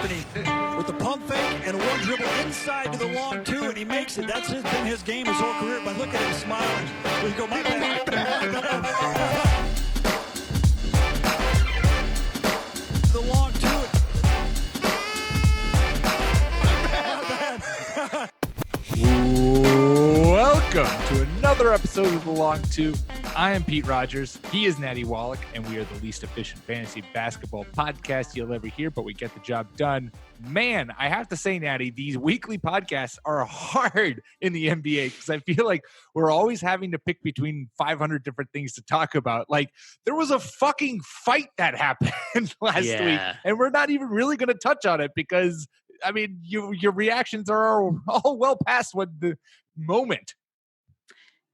happening with the pump fake and a one dribble inside to the long two, and he makes it. That's been his game his whole career. But look at him smiling. We go, my bad. The long two. Welcome to another episode of The Long Two. I am Pete Rogers. He is Natty Wallach, and we are the least efficient fantasy basketball podcast you'll ever hear, but we get the job done. Man, I have to say, Natty, these weekly podcasts are hard in the NBA because I feel like we're always having to pick between 500 different things to talk about. Like, there was a fucking fight that happened last week, and we're not even really going to touch on it because, I mean, your reactions are all well past what the moment.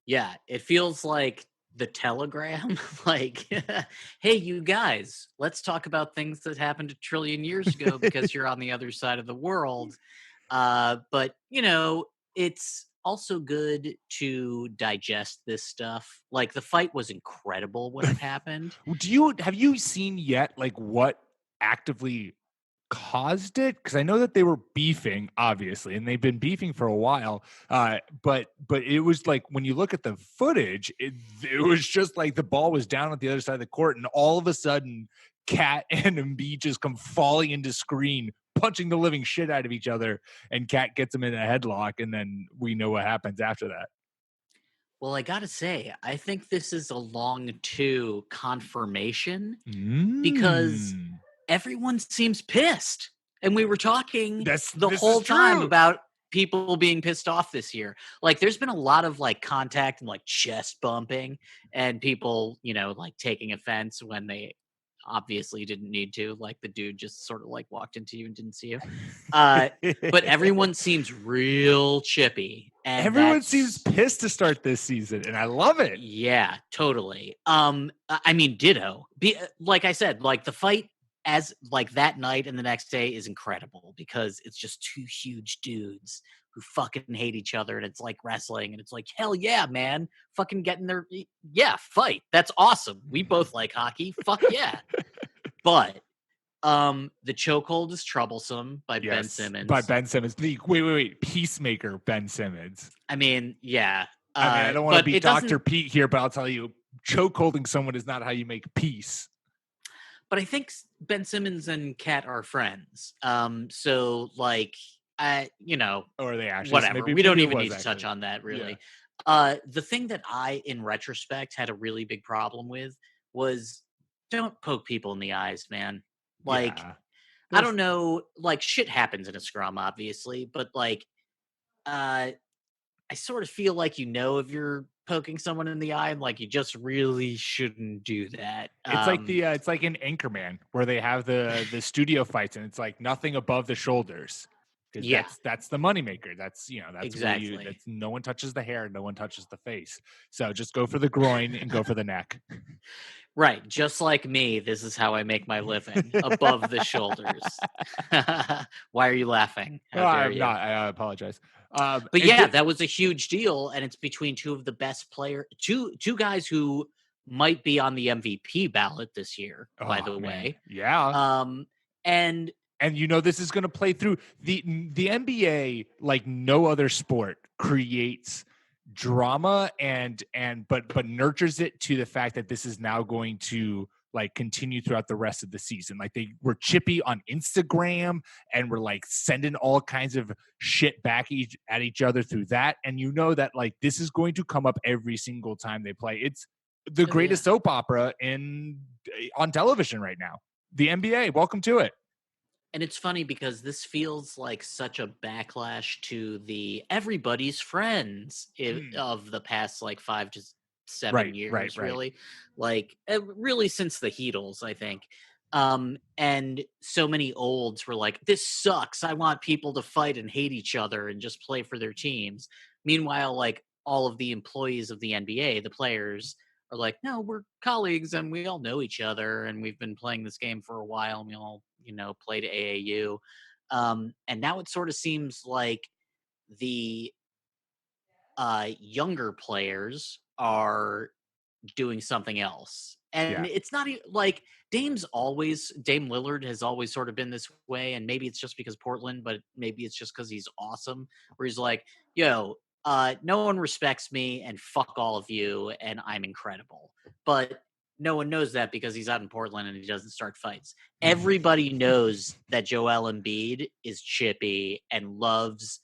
Yeah, it feels like the Telegram. Like, hey, you guys, let's talk about things that happened a trillion years ago because you're on the other side of the world. But, you know, it's also good to digest this stuff. Like, the fight was incredible when it happened. Have you seen yet, like, what actively caused it? Because I know that they were beefing, obviously, and they've been beefing for a while. But it was like, when you look at the footage, it was just like the ball was down at the other side of the court, and all of a sudden, Cat and Embiid just come falling into screen, punching the living shit out of each other, and Cat gets him in a headlock, and then we know what happens after that. Well, I gotta say, I think this is a long two confirmation because everyone seems pissed. And we were talking the whole time about people being pissed off this year. Like, there's been a lot of, like, contact and, like, chest bumping and people, you know, like, taking offense when they obviously didn't need to. Like, the dude just sort of, like, walked into you and didn't see you. But everyone seems real chippy. And everyone seems pissed to start this season, and I love it. Yeah, totally. I mean, ditto. Like I said, like, the fight as like that night and the next day is incredible because it's just two huge dudes who fucking hate each other, and it's like wrestling, and it's like, hell yeah, man, fucking getting their fight. That's awesome. We both like hockey. Fuck yeah. But the chokehold is troublesome by Ben Simmons. By Ben Simmons. Wait. Peacemaker Ben Simmons. I mean, yeah. I mean, I don't want to be Dr. Pete here, but I'll tell you, chokeholding someone is not how you make peace. But I think Ben Simmons and Kat are friends. So, like, you know, or are they actually? Whatever. We don't even need to touch on that, really. Yeah. The thing that I, in retrospect, had a really big problem with was don't poke people in the eyes, man. Like, I don't know, like, shit happens in a scrum, obviously, but, like, I sort of feel like, you know, if you're poking someone in the eye, and, like, you just really shouldn't do that. It's like it's like in Anchorman where they have the studio fights, and it's like nothing above the shoulders. Yeah, that's the moneymaker. That's, you know, that's exactly. That's no one touches the hair, no one touches the face. So just go for the groin and go for the neck. Right, just like me, this is how I make my living, above the shoulders. Why are you laughing? I'm not. I apologize. But yeah, that was a huge deal, and it's between two of the best players, two guys who might be on the MVP ballot this year, by the way. Yeah. And you know, this is going to play through the NBA like no other sport creates drama but nurtures it to the fact that this is now going to like continue throughout the rest of the season. Like, they were chippy on Instagram and were like sending all kinds of shit back at each other through that. And you know that, like, this is going to come up every single time they play. It's the greatest soap opera on television right now. The NBA, welcome to it. And it's funny because this feels like such a backlash to the everybody's friends of the past, like, 5 to 7 years, really. Like, really since the Heatles, I think. And so many olds were like, this sucks. I want people to fight and hate each other and just play for their teams. Meanwhile, like, all of the employees of the NBA, the players, are like, no, we're colleagues and we all know each other and we've been playing this game for a while and we all, you know, played AAU. And now it sort of seems like the younger players are doing something else. And it's not like Dame Lillard has always sort of been this way. And maybe it's just because Portland, but maybe it's just because he's awesome, where he's like, yo, no one respects me and fuck all of you. And I'm incredible. But no one knows that because he's out in Portland and he doesn't start fights. Everybody knows that Joel Embiid is chippy and loves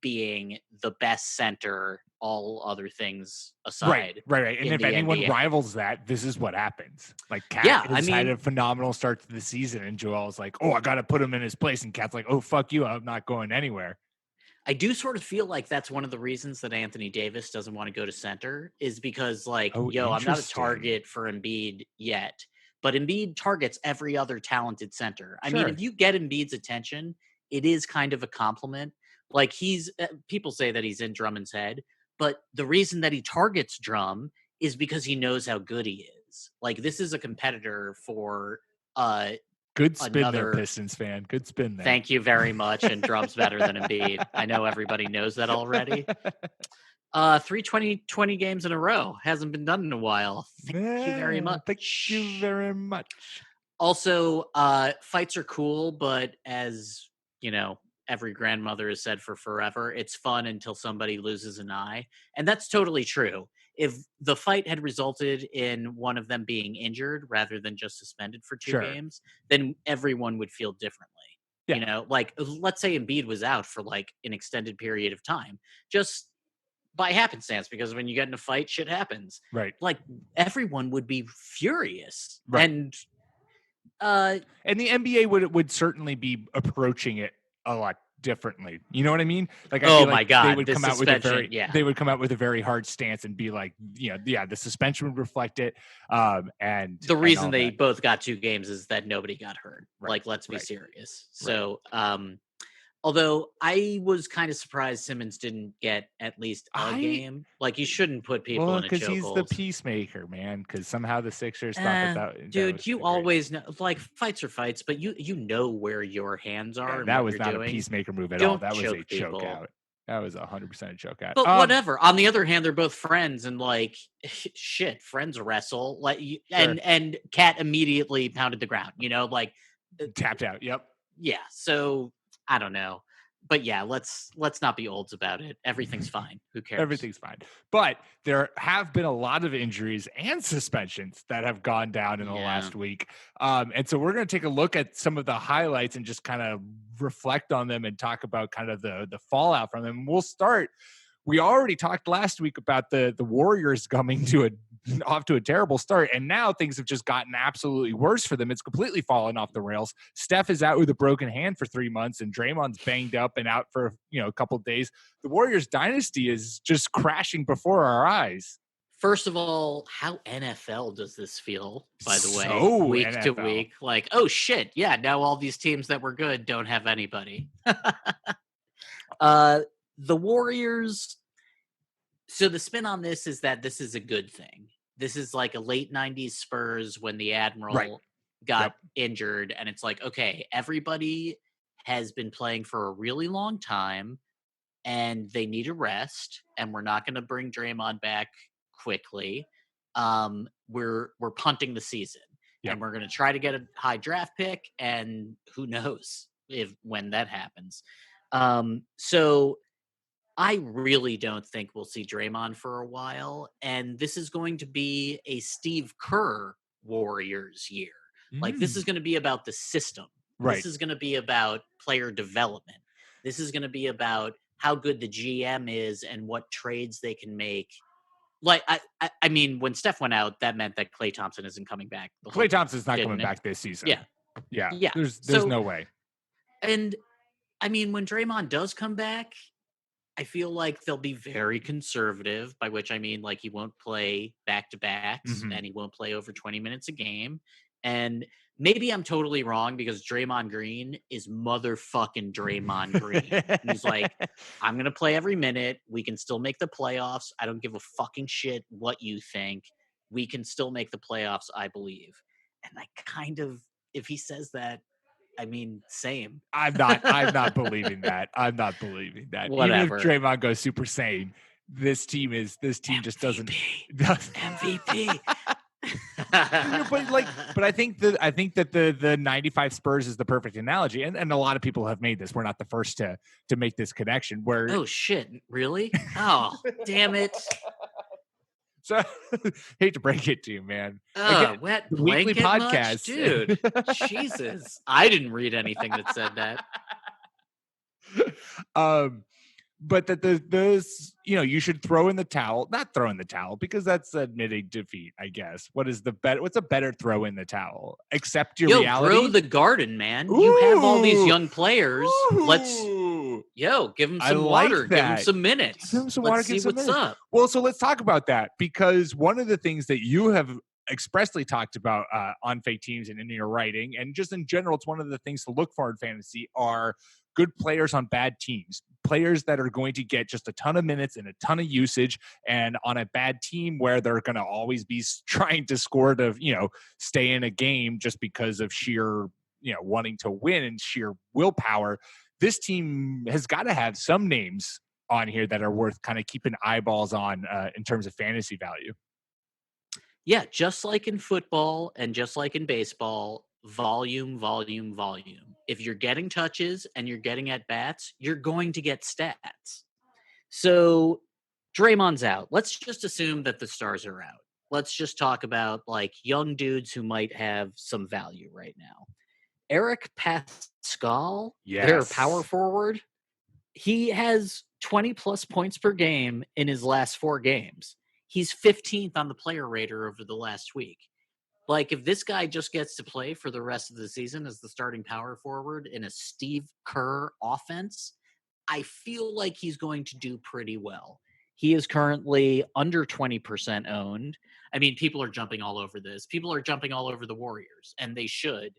being the best center, all other things aside. Right. And if anyone rivals that, this is what happens. Like Cat had a phenomenal start to the season, and Joel's like, oh, I got to put him in his place. And Cat's like, oh, fuck you. I'm not going anywhere. I do sort of feel like that's one of the reasons that Anthony Davis doesn't want to go to center, is because I'm not a target for Embiid yet, but Embiid targets every other talented center. I mean, if you get Embiid's attention, it is kind of a compliment. Like people say that he's in Drummond's head, but the reason that he targets Drum is because he knows how good he is. Like, this is a competitor for good spin there, Pistons fan. Good spin there. Thank you very much. And Drum's better than Embiid. I know everybody knows that already. 320 games in a row. Hasn't been done in a while. Thank you very much. Thank you very much. Also, fights are cool, but as you know, every grandmother has said for forever, it's fun until somebody loses an eye. And that's totally true. If the fight had resulted in one of them being injured rather than just suspended for 2 games, then everyone would feel differently. Yeah. You know, like, let's say Embiid was out for like an extended period of time, just by happenstance, because when you get in a fight, shit happens. Right. Like, everyone would be furious. Right. And the NBA would certainly be approaching it a lot differently. You know what I mean? Like, I feel like my God, they would come out with a very hard stance and be like, the suspension would reflect it. And the reason they both got 2 games is that nobody got hurt. Right. Like, let's be serious. So, although I was kind of surprised Simmons didn't get at least a game. Like, you shouldn't put people in a chokehold. Because he's the peacemaker, man. Because somehow the Sixers thought that dude, you always know, like, fights are fights, but you know where your hands are. And that what was you're not doing. A peacemaker move at all. That was a people. choke out. That was 100% a choke out. But whatever. On the other hand, they're both friends, and like, shit, friends wrestle. Like, and Cat immediately pounded the ground. You know, like, tapped out. Yep. Yeah. So I don't know. But yeah, let's not be olds about it. Everything's fine. Who cares? Everything's fine. But there have been a lot of injuries and suspensions that have gone down in the last week. And so we're going to take a look at some of the highlights and just kind of reflect on them and talk about kind of the fallout from them. We'll start. We already talked last week about the Warriors coming off to a terrible start, and now things have just gotten absolutely worse for them. It's completely fallen off the rails. Steph is out with a broken hand for 3 months, and Draymond's banged up and out for a couple of days. The Warriors dynasty is just crashing before our eyes. First of all, how NFL does this feel, by the way, week NFL. To week? Like, oh shit, yeah, now all these teams that were good don't have anybody. The Warriors, so the spin on this is that this is a good thing. This is like a late 90s Spurs when the Admiral got injured, and it's like, okay, everybody has been playing for a really long time, and they need a rest, and we're not going to bring Draymond back quickly. We're punting the season, and we're going to try to get a high draft pick, and who knows when that happens. So I really don't think we'll see Draymond for a while, and this is going to be a Steve Kerr Warriors year. Like, this is going to be about the system. Right. This is going to be about player development. This is going to be about how good the GM is and what trades they can make. Like, I mean, when Steph went out, that meant that Klay Thompson isn't coming back. Klay Thompson's not coming back this season. Yeah. There's no way. And I mean, when Draymond does come back, I feel like they'll be very conservative, by which I mean, like, he won't play back-to-backs and he won't play over 20 minutes a game. And maybe I'm totally wrong, because Draymond Green is motherfucking Draymond Green. He's like, I'm going to play every minute. We can still make the playoffs. I don't give a fucking shit what you think. We can still make the playoffs, I believe. And I kind of, if he says that, I mean, same. I'm not believing that. I'm not believing that. Whatever. Even if Draymond goes super sane, this team just doesn't. MVP. but I think that the 95 Spurs is the perfect analogy, and a lot of people have made this. We're not the first to make this connection. Where oh shit, really? Oh, damn it! So hate to break it to you, man. Wet the weekly blanket much, podcast, dude. Jesus, I didn't read anything that said that. But that you should throw in the towel, not throw in the towel because that's admitting defeat, I guess. What's a better throw in the towel? Accept your reality. Grow the garden, man. Ooh. You have all these young players. Ooh. Let's give them some water, give them some minutes. Give them some water, see what's up. Well, so let's talk about that, because one of the things that you have expressly talked about on Fake Teams and in your writing, and just in general, it's one of the things to look for in fantasy are good players on bad teams, players that are going to get just a ton of minutes and a ton of usage, and on a bad team where they're going to always be trying to score to, stay in a game just because of sheer, wanting to win and sheer willpower. This team has got to have some names on here that are worth kind of keeping eyeballs on in terms of fantasy value. Yeah, just like in football and just like in baseball, volume. If you're getting touches and you're getting at bats, you're going to get stats. So Draymond's out. Let's just assume that the stars are out. Let's just talk about like young dudes who might have some value right now. Eric Pascal, their power forward, he has 20 plus points per game in his last 4 games. He's 15th on the player rater over the last week. Like, if this guy just gets to play for the rest of the season as the starting power forward in a Steve Kerr offense, I feel like he's going to do pretty well. He is currently under 20% owned. I mean, people are jumping all over this. People are jumping all over the Warriors, and they should.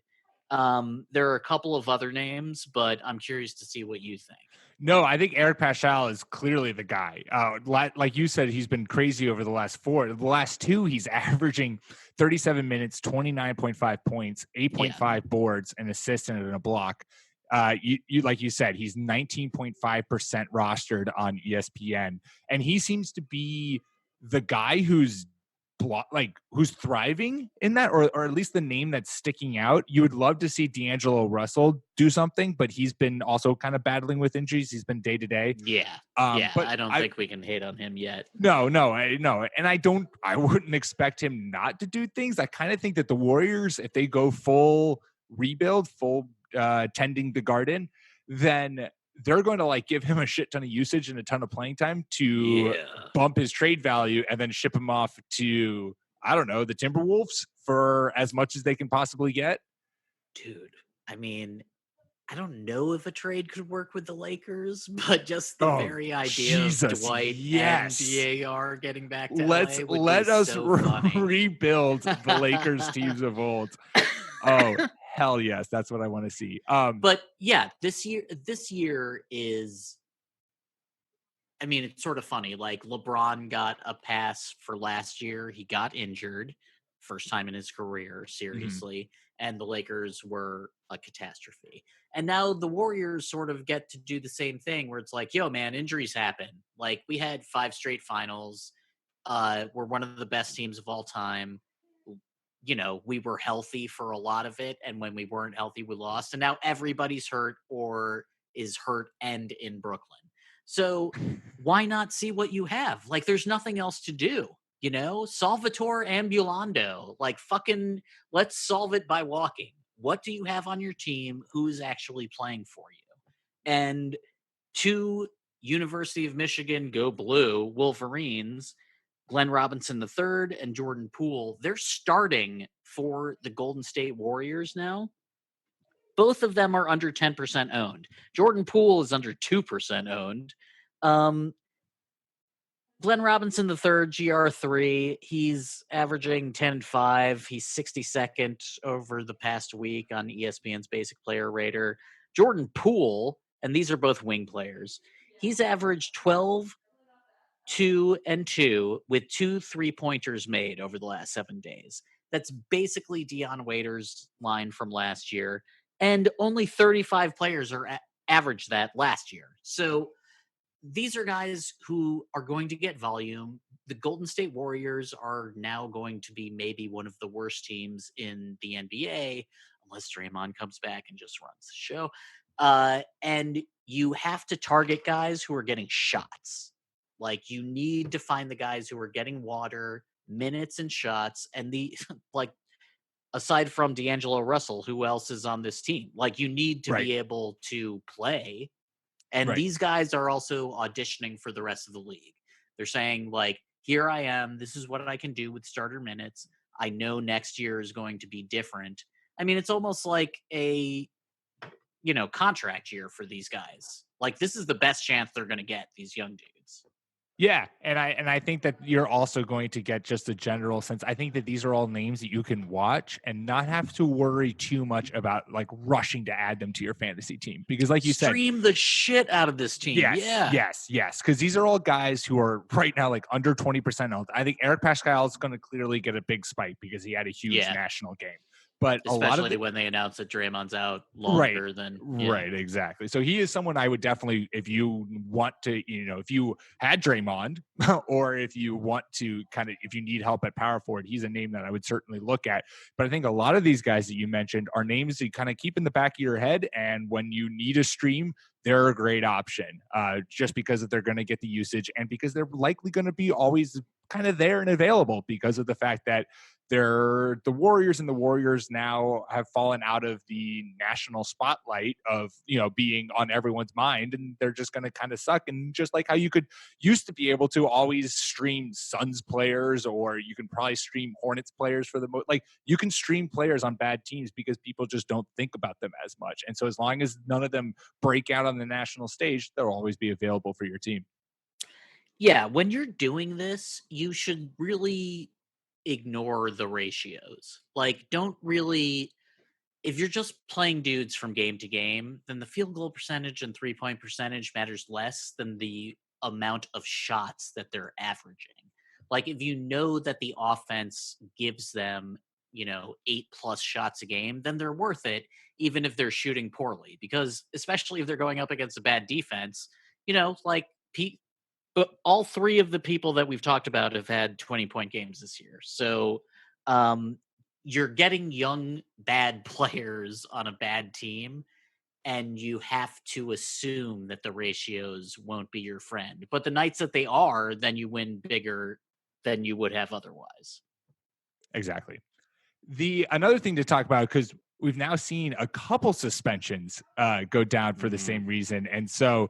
There are a couple of other names, but I'm curious to see what you think. No, I think Eric Pascal is clearly the guy. Like you said, he's been crazy over the last 4. The last 2, he's averaging 37 minutes, 29.5 points, 8.5 boards, an assist, and a block. You like you said, he's 19.5% rostered on ESPN, and he seems to be the guy who's thriving in that, or at least the name that's sticking out. You would love to see D'Angelo Russell do something, but he's been also kind of battling with injuries. He's been day to day. Yeah. But I don't think we can hate on him yet. No. And I wouldn't expect him not to do things. I kind of think that the Warriors, if they go full rebuild, full tending the garden, then they're going to give him a shit ton of usage and a ton of playing time to bump his trade value and then ship him off to, I don't know, the Timberwolves for as much as they can possibly get. Dude, I mean, I don't know if a trade could work with the Lakers, but just the very idea of Dwight and DAR getting back to let us rebuild the Lakers teams of old. Oh, hell yes, that's what I want to see. But yeah, this year is, I mean, it's sort of funny. Like, LeBron got a pass for last year. He got injured, first time in his career, seriously. And the Lakers were a catastrophe. And now the Warriors sort of get to do the same thing where it's like, yo, man, injuries happen. Like, we had 5 straight finals. We're one of the best teams of all time. We were healthy for a lot of it. And when we weren't healthy, we lost. And now everybody's hurt or is hurt and in Brooklyn. So why not see what you have? Like, there's nothing else to do. Salvatore Ambulando, fucking let's solve it by walking. What do you have on your team? Who's actually playing for you? And 2 University of Michigan Go Blue Wolverines, Glenn Robinson III and Jordan Poole, they're starting for the Golden State Warriors now. Both of them are under 10% owned. Jordan Poole is under 2% owned. Glenn Robinson III, GR3, he's averaging 10.5. He's 62nd over the past week on ESPN's basic player rater. Jordan Poole, and these are both wing players, he's averaged 12, 2, and 2 with 2 3-pointers made over the last 7 days. That's basically Dion Waiters' line from last year. And only 35 players are averaged that last year. So these are guys who are going to get volume. the Golden State Warriors are now going to be maybe one of the worst teams in the NBA, unless Draymond comes back and just runs the show. And you have to target guys who are getting shots. Like, you need to find the guys who are getting water, minutes, and shots. And the like, aside from D'Angelo Russell, who else is on this team? Like, you need to be able to play. And these guys are also auditioning for the rest of the league. They're saying, like, here I am. This is what I can do with starter minutes. I know next year is going to be different. I mean, it's almost like a, contract year for these guys. Like, this is the best chance they're going to get, these young dudes. Yeah, and I think that you're also going to get just a general sense. I think that these are all names that you can watch and not have to worry too much about like rushing to add them to your fantasy team, because like you said, stream the shit out of this team. Yes, because these are all guys who are right now like under 20% owned. I think Eric Pascal is going to clearly get a big spike because he had a huge national game. But especially when they announced that Draymond's out longer than right, exactly. So he is someone I would definitely, if you want to, if you had Draymond, or if you want to if you need help at power forward, he's a name that I would certainly look at. But I think a lot of these guys that you mentioned are names that kind of keep in the back of your head, and when you need a stream, they're a great option, just because they're going to get the usage and because they're likely going to be always kind of there and available because of the fact that they're the Warriors, and the Warriors now have fallen out of the national spotlight of, being on everyone's mind, and they're just going to kind of suck. And just like how you could used to be able to always stream Suns players, or you can probably stream Hornets players for the like you can stream players on bad teams because people just don't think about them as much. And so as long as none of them break out on the national stage, they'll always be available for your team. Yeah, when you're doing this, you should really ignore the ratios. Like, if you're just playing dudes from game to game, then the field goal percentage and 3-point percentage matters less than the amount of shots that they're averaging. Like, if you know that the offense gives them, 8+ shots a game, then they're worth it, even if they're shooting poorly. Because especially if they're going up against a bad defense, but all three of the people that we've talked about have had 20-point games this year. So you're getting young, bad players on a bad team, and you have to assume that the ratios won't be your friend. But the nights that they are, then you win bigger than you would have otherwise. Exactly. Another thing to talk about, because we've now seen a couple suspensions go down for the same reason. And so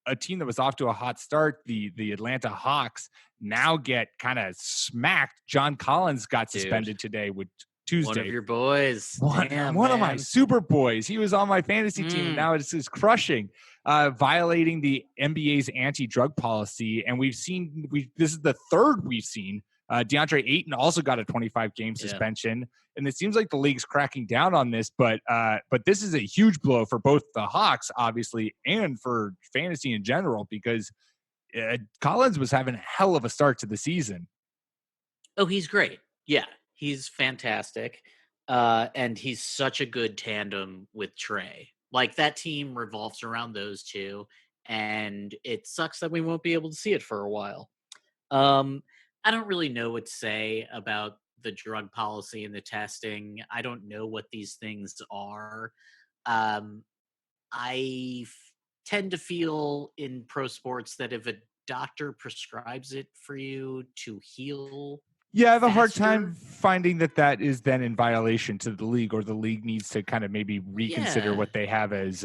a team that was off to a hot start, the Atlanta Hawks, now get kind of smacked. John Collins got suspended today with Tuesday. One of your boys. One of my super boys. He was on my fantasy team, and now it's crushing, violating the NBA's anti-drug policy. And this is the third we've seen. DeAndre Ayton also got a 25-game suspension, and it seems like the league's cracking down on this. But this is a huge blow for both the Hawks, obviously, and for fantasy in general, because Collins was having a hell of a start to the season. Oh, he's great. Yeah, he's fantastic, and he's such a good tandem with Trae. Like, that team revolves around those two, and it sucks that we won't be able to see it for a while. I don't really know what to say about the drug policy and the testing. I don't know what these things are. I tend to feel in pro sports that if a doctor prescribes it for you to heal, I have a hard time finding that is then in violation to the league, or the league needs to kind of maybe reconsider what they have as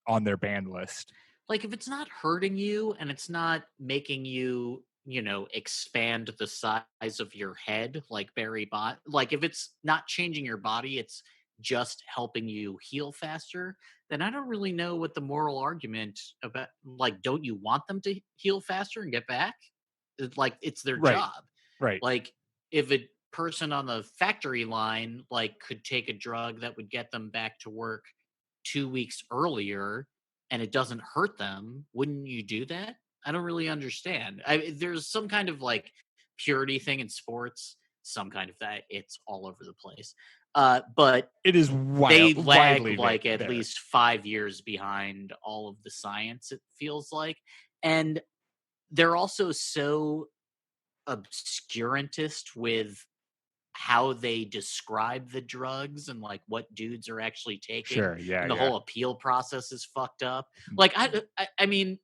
on their ban list. Like, if it's not hurting you and it's not making you, expand the size of your head, like Barry Bot, like if it's not changing your body, it's just helping you heal faster, then I don't really know what the moral argument about, like, don't you want them to heal faster and get back? Like, it's their job. Right. Like, if a person on the factory line, like, could take a drug that would get them back to work 2 weeks earlier and it doesn't hurt them, wouldn't you do that? I don't really understand. There's some kind of like purity thing in sports, some kind of that. It's all over the place. But it is they lag like at least 5 years behind all of the science, it feels like. And they're also so obscurantist with how they describe the drugs and like what dudes are actually taking. Sure, yeah, And the yeah. whole appeal process is fucked up. Like I mean,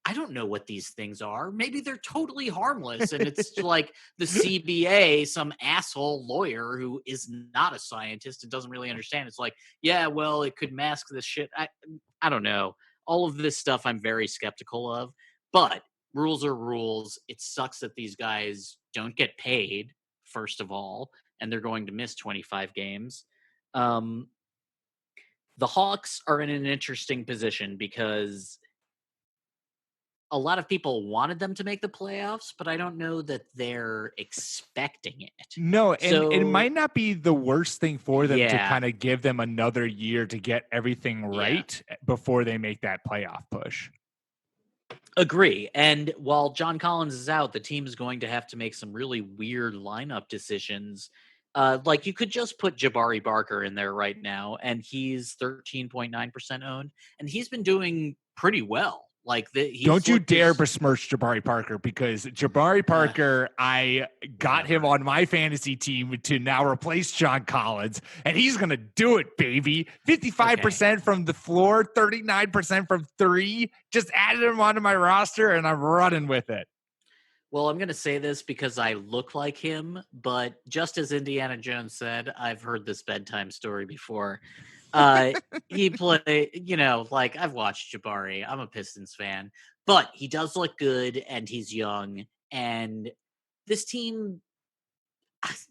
I don't know what these things are. Maybe they're totally harmless and it's like the CBA, some asshole lawyer who is not a scientist and doesn't really understand. It's like, yeah, well, it could mask this shit. I don't know. All of this stuff I'm very skeptical of, but rules are rules. It sucks that these guys don't get paid, first of all, and they're going to miss 25 games. Um, the Hawks are in an interesting position because a lot of people wanted them to make the playoffs, but I don't know that they're expecting it. No, and it So, might not be the worst thing for them to yeah, kind of give them another year to get everything yeah, right before they make that playoff push. agree. And while John Collins is out, the team is going to have to make some really weird lineup decisions. Like you could just put Jabari Barker in there right now, and he's 13.9% owned, and he's been doing pretty well. Like he's Don't you looked dare as besmirch Jabari Parker, because Jabari Parker, I got him whatever. on my fantasy team to now replace John Collins, and he's going to do it, baby. 55% from the floor, 39% from three. Just added him onto my roster, and I'm running with it. Well, I'm going to say this because I look like him, but just as Indiana Jones said, I've heard this bedtime story before. He play, like I've watched Jabari. I'm a Pistons fan, but he does look good and he's young. And this team,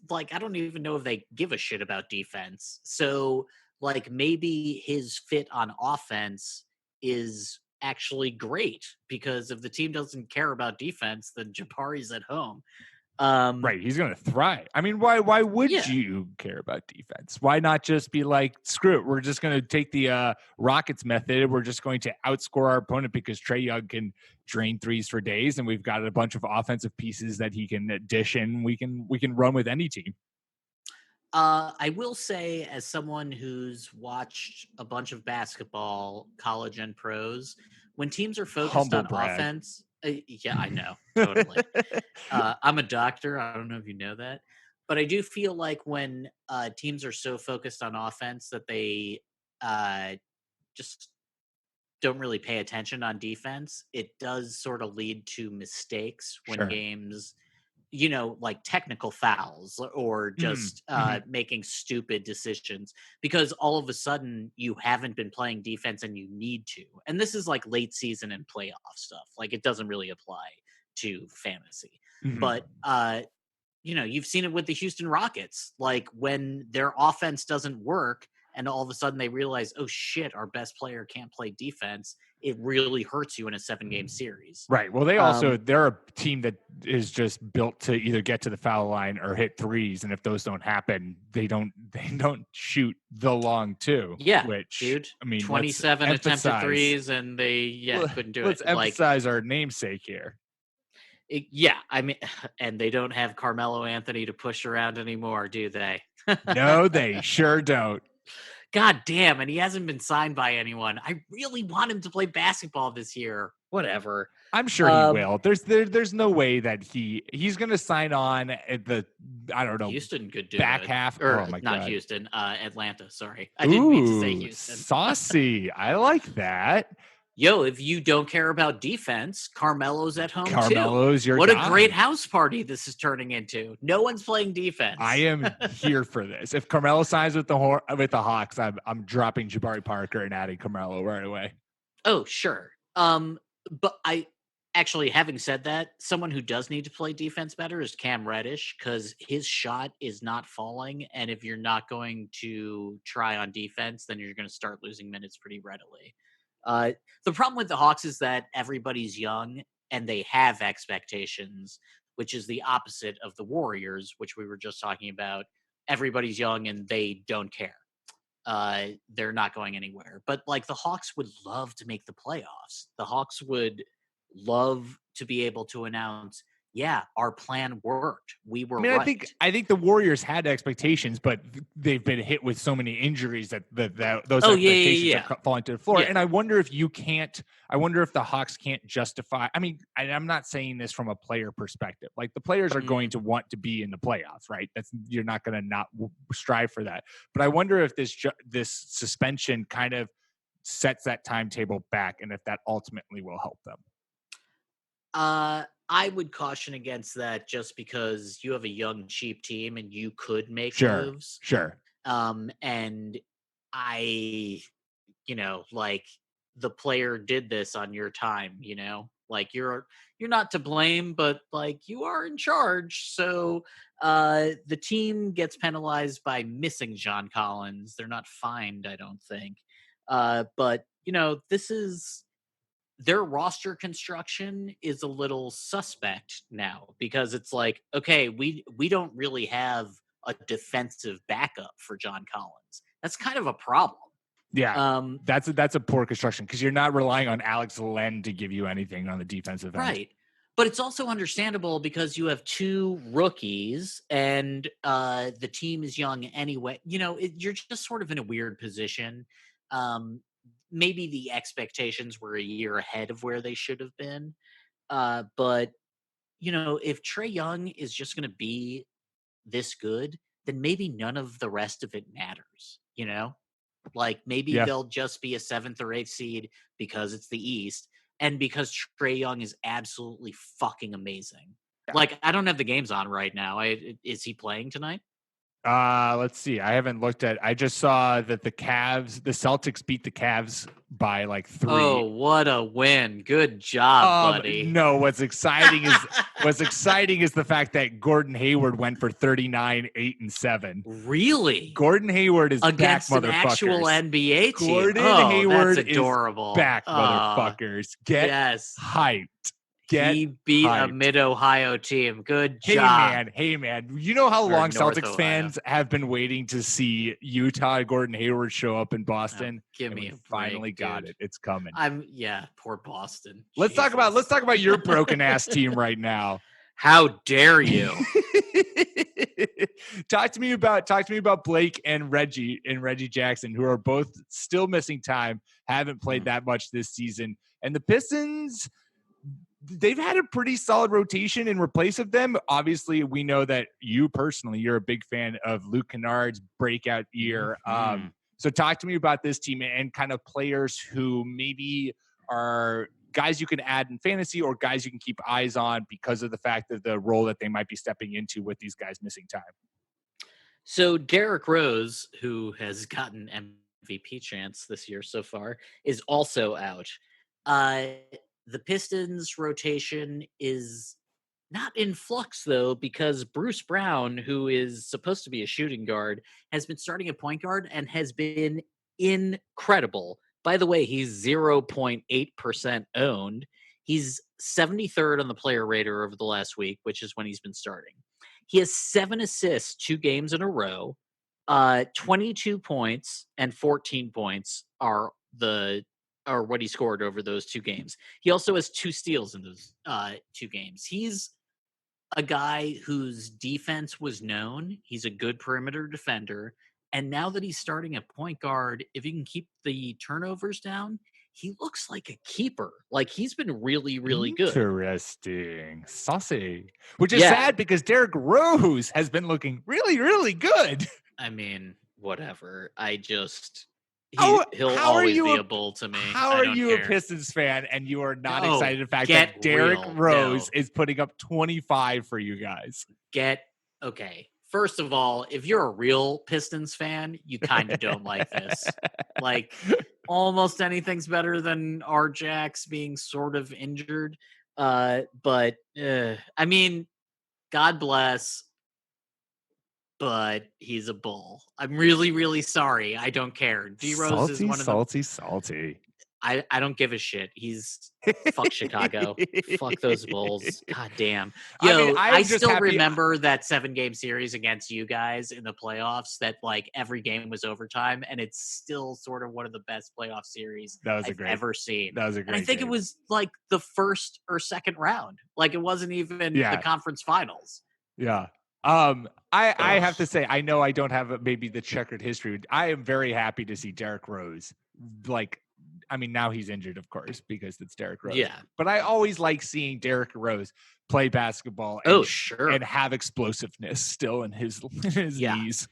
like, I don't even know if they give a shit about defense. So, like, maybe his fit on offense is actually great because if the team doesn't care about defense, then Jabari's at home. Right, he's going to thrive. I mean, why would Yeah. you care about defense? Why not just be like, screw it, we're just going to take the Rockets method. We're just going to outscore our opponent because Trae Young can drain threes for days, and we've got a bunch of offensive pieces that he can dish in. We can run with any team. I will say, as someone who's watched a bunch of basketball, college and pros, when teams are focused Humble on brag. offense, yeah, I know, totally. I'm a doctor. I don't know if you know that, but I do feel like when teams are so focused on offense that they uh, just don't really pay attention on defense, it does sort of lead to mistakes when Sure. games, like technical fouls or just making stupid decisions because all of a sudden you haven't been playing defense and you need to. And this is like late season and playoff stuff. Like it doesn't really apply to fantasy. But you've seen it with the Houston Rockets. Like when their offense doesn't work and all of a sudden they realize, oh shit, our best player can't play defense, it really hurts you in a 7-game series. Right. Well, they're a team that is just built to either get to the foul line or hit threes, and if those don't happen, they don't shoot the long two. Yeah, which dude. I mean, 27 attempted threes, and they couldn't do let's it. emphasize our namesake here. I mean, and they don't have Carmelo Anthony to push around anymore, do they? No, they sure don't. God damn, and he hasn't been signed by anyone. I really want him to play basketball this year. Whatever. I'm sure he will. There's no way that he's going to sign on at the, I don't know, Houston could do back it. half. Or oh my not God. Houston, Atlanta. Sorry, I didn't mean to say Houston. Saucy. I like that. Yo, if you don't care about defense, Carmelo's at home Carmelo's too. your What guy. a great house party this is turning into. No one's playing defense. I am here for this. If Carmelo signs with the Hawks, I'm dropping Jabari Parker and adding Carmelo right away. Oh, sure. But I actually, having said that, someone who does need to play defense better is Cam Reddish because his shot is not falling. And if you're not going to try on defense, then you're going to start losing minutes pretty readily. The problem with the Hawks is that everybody's young and they have expectations, which is the opposite of the Warriors, which we were just talking about. Everybody's young and they don't care. They're not going anywhere. But like the Hawks would love to make the playoffs. The Hawks would love to be able to announce, yeah, our plan worked. We were I mean, right. I think the Warriors had expectations, but they've been hit with so many injuries that those Oh, expectations yeah. are falling to the floor. Yeah. And I wonder if I wonder if the Hawks can't justify. I mean, I'm not saying this from a player perspective. Like the players are going to want to be in the playoffs, right? You're not going to not strive for that. But I wonder if this suspension kind of sets that timetable back, and if that ultimately will help them. I would caution against that just because you have a young, cheap team and you could make Sure, moves. sure. And I, like the player did this on your time, like you're not to blame, but like you are in charge. So the team gets penalized by missing John Collins. They're not fined, I don't think. But this is their roster construction is a little suspect now because it's like, okay, we don't really have a defensive backup for John Collins. That's kind of a problem. Yeah, that's a poor construction because you're not relying on Alex Len to give you anything on the defensive end. Right. But it's also understandable because you have two rookies and the team is young anyway. You're just sort of in a weird position. Maybe the expectations were a year ahead of where they should have been. But, if Trae Young is just going to be this good, then maybe none of the rest of it matters, Like maybe Yeah. they'll just be a 7th or 8th seed because it's the East and because Trae Young is absolutely fucking amazing. Yeah. Like I don't have the games on right now. Is he playing tonight? Let's see. I haven't looked at. I just saw that the Celtics beat the Cavs by like 3. Oh, what a win! Good job, buddy. No, what's exciting is the fact that Gordon Hayward went for 39, 8, and 7. Really? Gordon Hayward is against back, an actual NBA team. Gordon Hayward that's adorable. is back, motherfuckers. Get hyped. He beat a mid-Ohio team. Good job. Hey, man. You know how long Celtics fans have been waiting to see Utah Gordon Hayward show up in Boston? Give me a break, finally got it. It's coming. Poor Boston. Let's talk about your broken ass team right now. How dare you? Talk to me about Blake and Reggie Jackson, who are both still missing time, haven't played that much this season. And the Pistons, they've had a pretty solid rotation in replace of them. Obviously, we know that you're a big fan of Luke Kennard's breakout year. So talk to me about this team and kind of players who maybe are guys you can add in fantasy or guys you can keep eyes on because of the fact of the role that they might be stepping into with these guys missing time. So Derrick Rose, who has gotten MVP chance this year so far, is also out. The Pistons rotation is not in flux, though, because Bruce Brown, who is supposed to be a shooting guard, has been starting at point guard and has been incredible. By the way, he's 0.8% owned. He's 73rd on the player rater over the last week, which is when he's been starting. He has 7 assists 2 games in a row. 22 points and 14 points are what he scored over those 2 games. He also has 2 steals in those 2 games. He's a guy whose defense was known. He's a good perimeter defender. And now that he's starting at point guard, if he can keep the turnovers down, he looks like a keeper. Like he's been really, really good. Interesting. Saucy. Which is sad because Derrick Rose has been looking really, really good. I mean, whatever. He'll always be a bull to me. How are you a Pistons fan and you are not excited the fact that Derrick Rose is putting up 25 for you guys? Okay. First of all, if you're a real Pistons fan, you kind of don't like this. Like, almost anything's better than Rjax being sort of injured. I mean, God bless, but he's a bull. I'm really, really sorry. I don't care. D Rose is one of the salty. I don't give a shit. He's fuck Chicago. Fuck those Bulls. God damn. Yo, I am just still happy. remember that 7-game series against you guys in the playoffs that like every game was overtime, and it's still sort of one of the best playoff series I've ever seen. That was a great And I think game. it was like the first or second round. Like it wasn't even the conference finals. Yeah. I have to say, I know I don't have maybe the checkered history. I am very happy to see Derrick Rose. Like, I mean, now he's injured, of course, because it's Derrick Rose. Yeah. But I always like seeing Derrick Rose play basketball and have explosiveness still in his knees.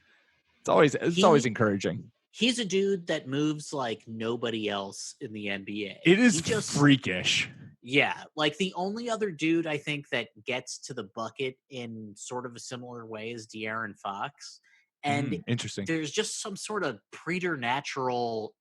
It's always encouraging. He's a dude that moves like nobody else in the NBA. It is freakish. Yeah, like the only other dude I think that gets to the bucket in sort of a similar way is De'Aaron Fox. And interesting. There's just some sort of preternatural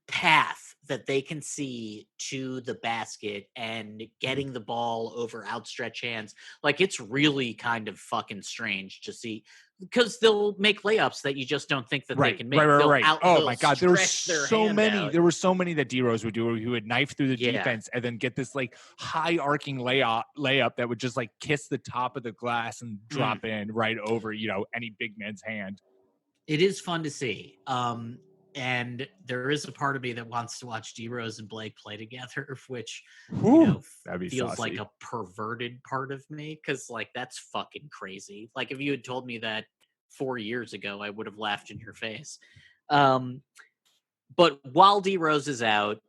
path that they can see to the basket and getting the ball over outstretched hands. Like it's really kind of fucking strange to see because they'll make layups that you just don't think that they can make. Right. Oh my God, there were so many. There were so many that D Rose would do where he would knife through the defense and then get this like high arcing layup that would just like kiss the top of the glass and drop in right over any big man's hand. It is fun to see. And there is a part of me that wants to watch D Rose and Blake play together, which feels saucy. like a perverted part of me because like that's fucking crazy. Like if you had told me that 4 years ago, I would have laughed in your face. But while D Rose is out,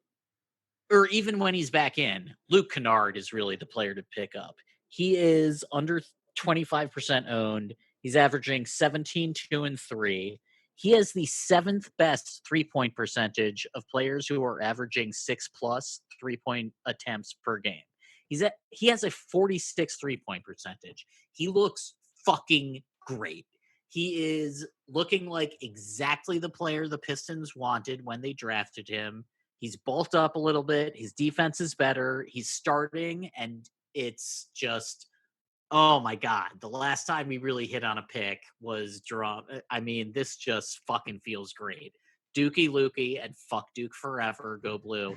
or even when he's back in, Luke Kennard is really the player to pick up. He is under 25% owned. He's averaging 17, 2, and 3. He has the 7th best 3-point percentage of players who are averaging 6+ 3-point attempts per game. He has a 46 3-point percentage. He looks fucking great. He is looking like exactly the player the Pistons wanted when they drafted him. He's bulked up a little bit. His defense is better. He's starting, and it's just... Oh my God. The last time we really hit on a pick was I mean, this just fucking feels great. Dookie Lukey and fuck Duke forever. Go blue.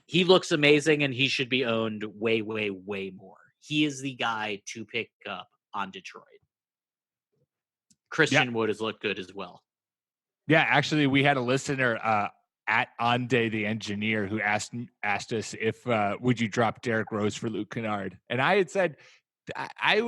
He looks amazing and he should be owned way, way, way more. He is the guy to pick up on Detroit. Christian Wood has looked good as well. Yeah, actually, we had a listener at Ande the engineer who asked us if would you drop Derrick Rose for Luke Kennard, and I had said I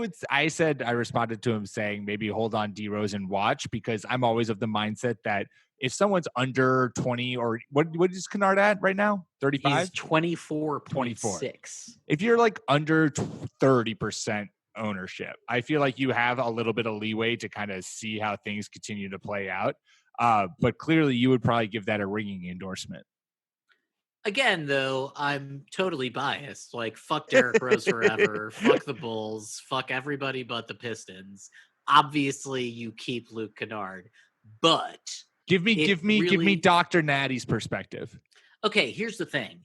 responded to him saying maybe hold on D Rose and watch, because I'm always of the mindset that if someone's under 20 or what is Kennard at right now? 35? He's 24.6. If you're like under 30% ownership, I feel like you have a little bit of leeway to kind of see how things continue to play out. But clearly you would probably give that a ringing endorsement. Again, though, I'm totally biased. Like, fuck Derrick Rose forever. Fuck the Bulls. Fuck everybody but the Pistons. Obviously, you keep Luke Kennard, but give me Dr. Natty's perspective. Okay, here's the thing.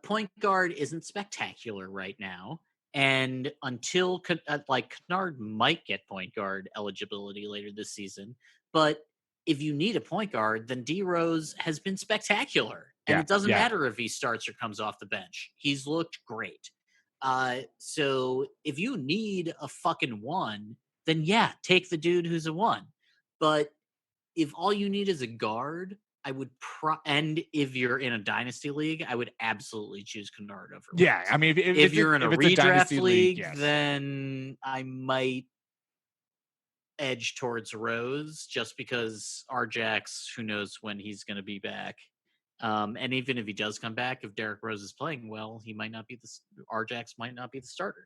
Point guard isn't spectacular right now, and until Kennard might get point guard eligibility later this season, but if you need a point guard, then D Rose has been spectacular. And it doesn't matter if he starts or comes off the bench. He's looked great. So if you need a fucking 1, then take the dude who's a 1. But if all you need is a guard, I would and if you're in a dynasty league, I would absolutely choose Kennard over Rose. Yeah, I mean, if you're in a redraft league, yes, then I might edge towards Rose just because Arjax, who knows when he's going to be back. And even if he does come back, if Derrick Rose is playing well, he might not be Arjax might not be the starter.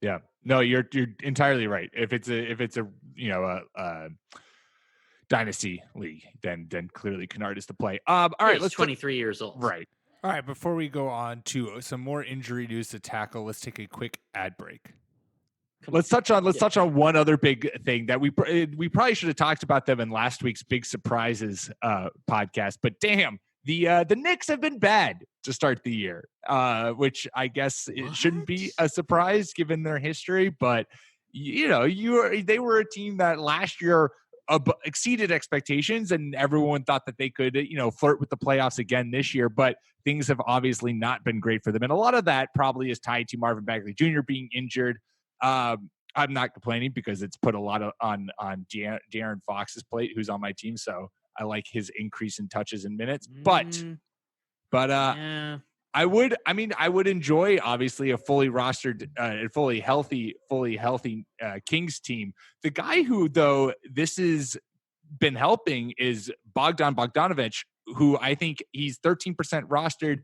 Yeah, no, you're entirely right. If it's a dynasty league, then clearly Kennard is the play. All right, let's 23 years old. Right. All right, before we go on to some more injury news to tackle, let's take a quick ad break. Let's touch on one other big thing that we probably should have talked about them in last week's Big Surprises podcast. But damn, the Knicks have been bad to start the year, which I guess it shouldn't be a surprise given their history. But they were a team that last year exceeded expectations, and everyone thought that they could, flirt with the playoffs again this year. But things have obviously not been great for them, and a lot of that probably is tied to Marvin Bagley Jr. being injured. I'm not complaining because it's put a lot on De'Aaron Fox's plate, who's on my team. So I like his increase in touches and minutes. But Yeah. I would enjoy obviously a fully rostered, fully healthy Kings team. The guy who though this has been helping is Bogdan Bogdanovic, who I think he's 13% rostered,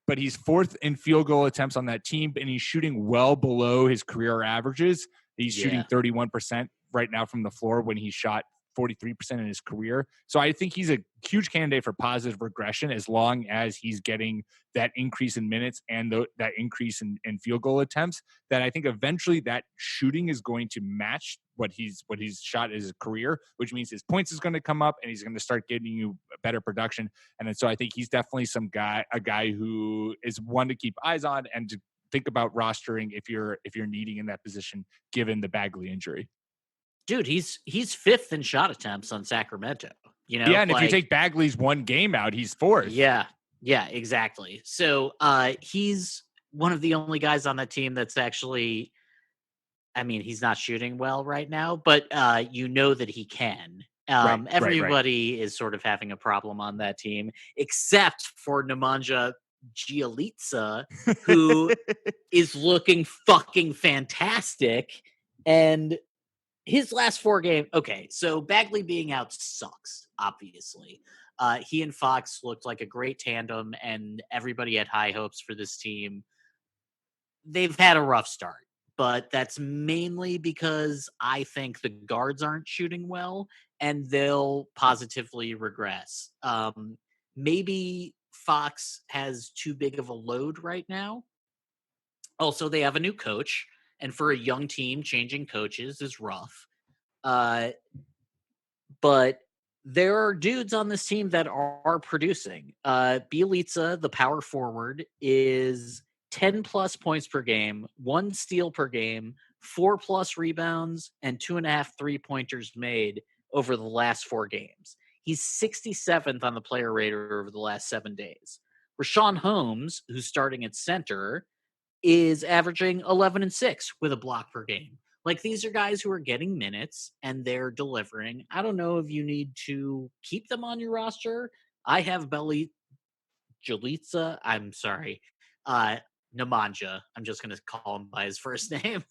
but he's fourth in field goal attempts on that team, and he's shooting well below his career averages. He's shooting 31% right now from the floor when he shot 43% in his career. So I think he's a huge candidate for positive regression as long as he's getting that increase in minutes and that increase in field goal attempts, that I think eventually that shooting is going to match what he's shot in his career, which means his points is going to come up and he's going to start getting you better production. And so I think he's definitely a guy who is one to keep eyes on and to think about rostering if you're needing in that position, given the Bagley injury. Dude, he's fifth in shot attempts on Sacramento. Yeah, and if you take Bagley's one game out, he's fourth. Yeah, exactly. So he's one of the only guys on that team that's actually, I mean, he's not shooting well right now, but you know that he can. Everybody is sort of having a problem on that team, except for Nemanja Bjelica, who is looking fucking fantastic. And his last 4 games, okay, so Bagley being out sucks, obviously. He and Fox looked like a great tandem, and everybody had high hopes for this team. They've had a rough start, but that's mainly because I think the guards aren't shooting well, and they'll positively regress. Maybe Fox has too big of a load right now. Also, they have a new coach, and for a young team, changing coaches is rough. But there are dudes on this team that are producing. Bjelica, the power forward, is 10 plus points per game, 1 steal per game, 4 plus rebounds, and 2.5 3-pointers made over the last 4 games. He's 67th on the player rater over the last 7 days. Rashawn Holmes, who's starting at center, is averaging 11 and 6 with a block per game. Like, these are guys who are getting minutes and they're delivering. I don't know if you need to keep them on your roster. I have Bjelica. I'm sorry. Nemanja. I'm just going to call him by his first name.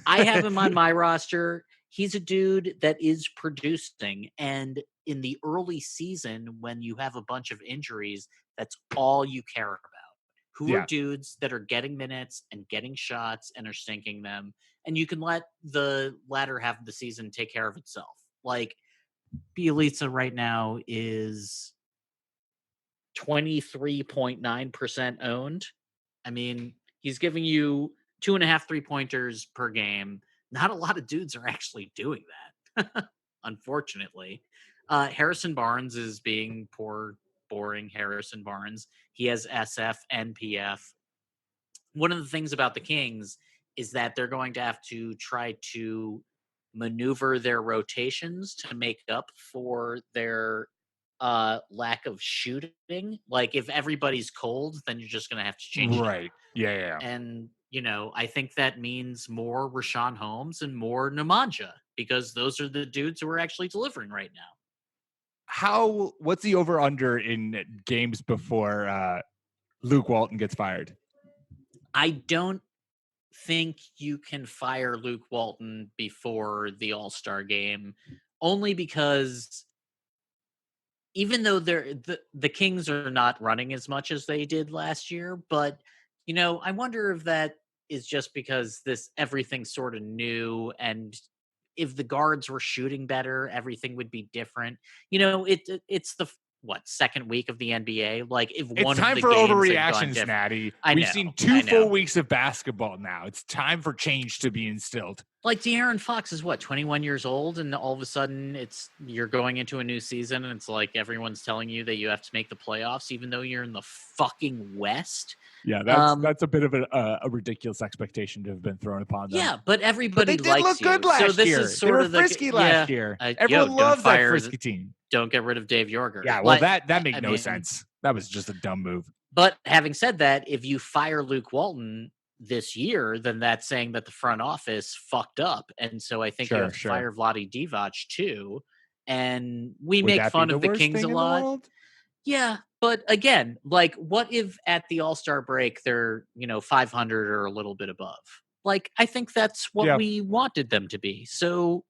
I have him on my roster. He's a dude that is producing. And in the early season, when you have a bunch of injuries, that's all you care about. Who are dudes that are getting minutes and getting shots and are sinking them. And you can let the latter half of the season take care of itself. Like, Bjelica right now is 23.9% owned. I mean, he's giving you 2.5 3-pointers per game. Not a lot of dudes are actually doing that, unfortunately. Harrison Barnes is being poor, boring Harrison Barnes. He has SF and PF. One of the things about the Kings is that they're going to have to try to maneuver their rotations to make up for their lack of shooting. Like, if everybody's cold, then you're just going to have to change it. Right. Yeah. And, I think that means more Rashawn Holmes and more Nemanja, because those are the dudes who are actually delivering right now. What's the over-under in games before Luke Walton gets fired? I don't think you can fire Luke Walton before the All-Star game, only because even though the Kings are not running as much as they did last year, but I wonder if that is just because everything's sort of new, and if the guards were shooting better, everything would be different. It's the second week of the NBA. Like, if it's one time of the for games overreactions, Natty. We've seen 2 full weeks of basketball now. It's time for change to be instilled. Like De'Aaron Fox is what, 21 years old, and all of a sudden you're going into a new season, and it's like everyone's telling you that you have to make the playoffs, even though you're in the fucking West. Yeah, that's a bit of a ridiculous expectation to have been thrown upon them. Yeah, but everybody they did likes look good you. last So this year. is sort they were of frisky last year. Everyone loves that frisky team. Don't get rid of Dave Yorger. Yeah, well, that made no sense. That was just a dumb move. But having said that, if you fire Luke Walton this year, then that's saying that the front office fucked up. And so I think you have to fire Vlade Divac too. And we make fun of the Kings a lot. Yeah, but again, like, what if at the All-Star break they're 500 or a little bit above? Like, I think that's what we wanted them to be. So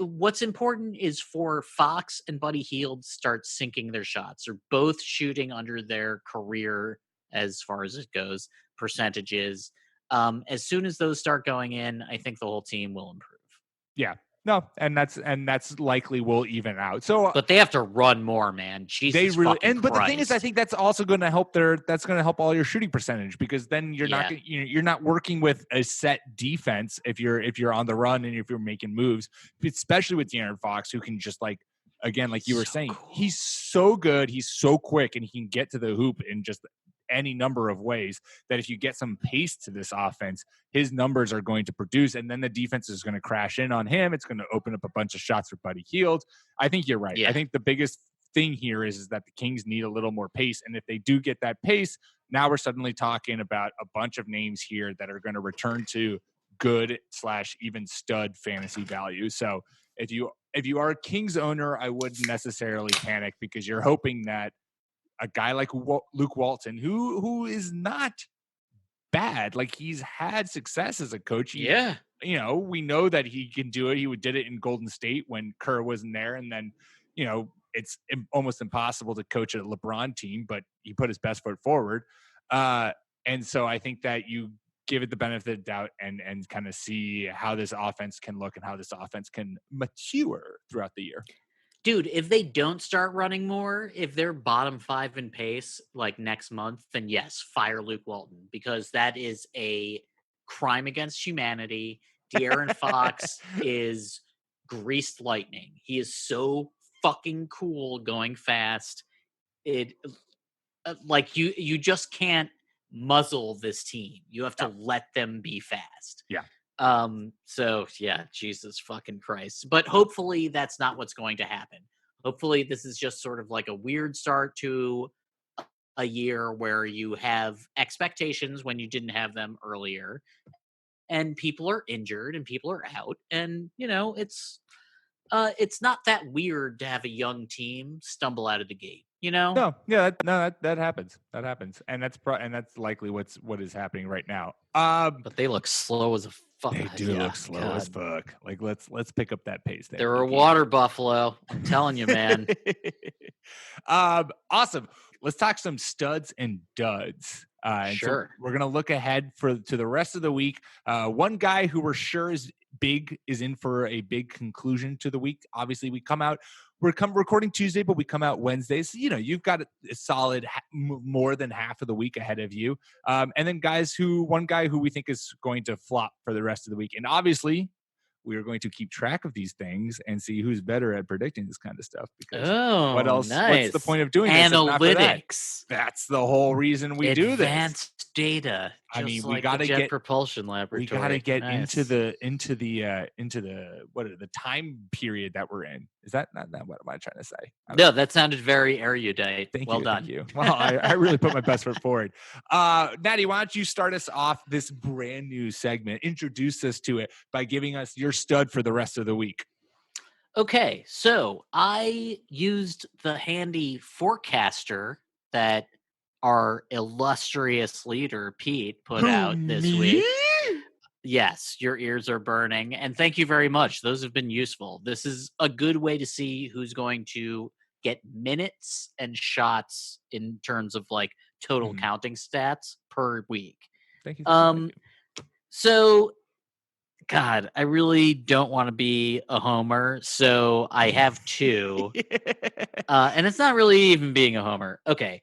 what's important is for Fox and Buddy Hield start sinking their shots. They're both shooting under their career, as far as it goes, percentages. As soon as those start going in, I think the whole team will improve. Yeah. No, and that's likely will even out. So, but they have to run more, man. Jesus, they really but Christ. the thing is, I think that's also going to help that's going to help all your shooting percentage, because then you're not working with a set defense if you're on the run and if you're making moves, especially with De'Aaron Fox, who can just like you were saying, cool. He's so good, he's so quick, and he can get to the hoop in just any number of ways, that if you get some pace to this offense, his numbers are going to produce, and then the defense is going to crash in on him. It's going to open up a bunch of shots for Buddy Hield. I think you're right. Yeah. I think the biggest thing here is that the Kings need a little more pace, and if they do get that pace, now we're suddenly talking about a bunch of names here that are going to return to good / even stud fantasy value. So if you are a Kings owner, I wouldn't necessarily panic, because you're hoping that a guy like Luke Walton, who is not bad, like, he's had success as a coach. We know that he can do it. He did it in Golden State when Kerr wasn't there, and then it's almost impossible to coach a LeBron team, but he put his best foot forward. And so I think that you give it the benefit of the doubt and kind of see how this offense can look and how this offense can mature throughout the year. Dude, if they don't start running more, if they're bottom 5 in pace like next month, then yes, fire Luke Walton, because that is a crime against humanity. De'Aaron Fox is greased lightning. He is so fucking cool going fast. It like you just can't muzzle this team. You have to let them be fast. Yeah. So yeah, Jesus fucking Christ. But hopefully that's not what's going to happen. Hopefully this is just sort of like a weird start to a year where you have expectations when you didn't have them earlier, and people are injured and people are out, and it's not that weird to have a young team stumble out of the gate. No, yeah, that happens. That happens, and that's likely what is happening right now. But they look slow as a fuck. They do look slow as fuck. Like, let's pick up that pace there. They're a water buffalo. I'm telling you, man. Awesome. Let's talk some studs and duds. Sure. So we're gonna look ahead to the rest of the week. One guy who we're sure is in for a big conclusion to the week. Obviously, we're recording Tuesday, but we come out Wednesday. So, you've got a solid more than half of the week ahead of you. And then one guy who we think is going to flop for the rest of the week. And obviously, we are going to keep track of these things and see who's better at predicting this kind of stuff. Because what else? Nice. What's the point of doing analytics? That's the whole reason we do this. Advanced data. I mean, we got to get propulsion laboratory. We got to get into the time period that we're in. Is that not what am I trying to say? No, that sounded very erudite. Thank done. You. Well, I really put my best foot forward. Natty, why don't you start us off this brand new segment? Introduce us to it by giving us your stud for the rest of the week. Okay, so I used the handy forecaster that our illustrious leader, Pete, put out this week. Yes, your ears are burning. And thank you very much. Those have been useful. This is a good way to see who's going to get minutes and shots in terms of like total counting stats per week. Thank you. So, God, I really don't want to be a homer. So I have two. And it's not really even being a homer. Okay.